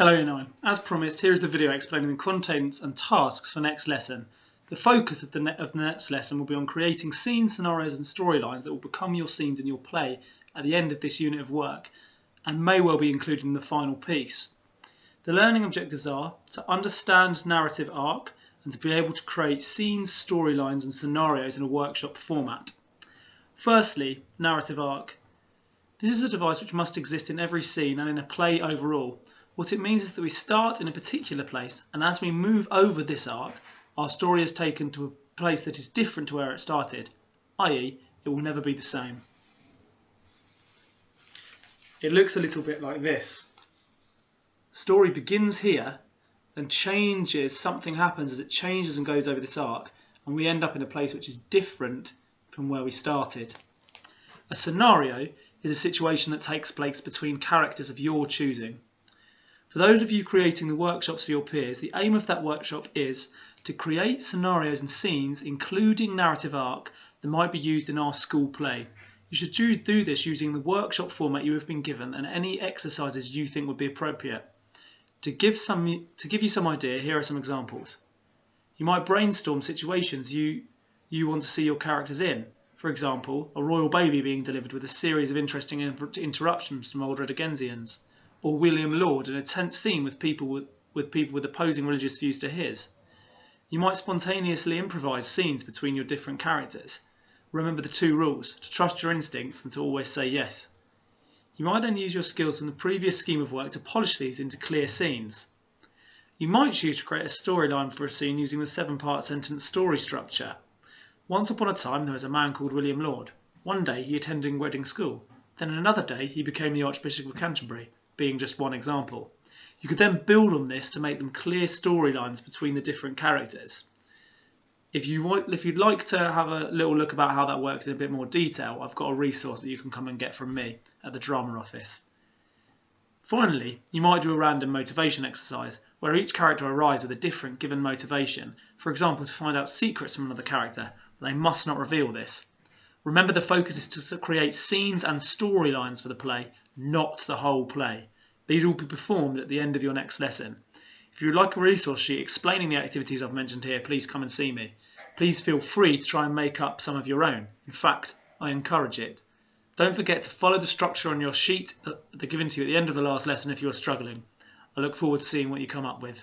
Hello Year 9. As promised, here is the video explaining the contents and tasks for next lesson. The focus of the next lesson will be on creating scenes, scenarios and storylines that will become your scenes in your play at the end of this unit of work and may well be included in the final piece. The learning objectives are to understand narrative arc and to be able to create scenes, storylines and scenarios in a workshop format. Firstly, narrative arc. This is a device which must exist in every scene and in a play overall. What it means is that we start in a particular place, and as we move over this arc, our story is taken to a place that is different to where it started, i.e. it will never be the same. It looks a little bit like this. The story begins here, then changes, something happens as it changes and goes over this arc, and we end up in a place which is different from where we started. A scenario is a situation that takes place between characters of your choosing. For those of you creating the workshops for your peers, the aim of that workshop is to create scenarios and scenes, including narrative arc, that might be used in our school play. You should do this using the workshop format you have been given and any exercises you think would be appropriate. To give you some idea, here are some examples. You might brainstorm situations you want to see your characters in. For example, a royal baby being delivered with a series of interesting interruptions from older Edgensians. Or William Lord in a tense scene with people with opposing religious views to his. You might spontaneously improvise scenes between your different characters. Remember the two rules, to trust your instincts and to always say yes. You might then use your skills from the previous scheme of work to polish these into clear scenes. You might choose to create a storyline for a scene using the 7-part sentence story structure. Once upon a time there was a man called William Lord. One day he attended wedding school. Then another day he became the Archbishop of Canterbury, being just one example. You could then build on this to make them clear storylines between the different characters. If you'd like to have a little look about how that works in a bit more detail, I've got a resource that you can come and get from me at the drama office. Finally, you might do a random motivation exercise where each character arrives with a different given motivation, for example to find out secrets from another character, but they must not reveal this. Remember, the focus is to create scenes and storylines for the play, not the whole play. These will be performed at the end of your next lesson. If you would like a resource sheet explaining the activities I've mentioned here, please come and see me. Please feel free to try and make up some of your own. In fact, I encourage it. Don't forget to follow the structure on your sheet given to you at the end of the last lesson if you are struggling. I look forward to seeing what you come up with.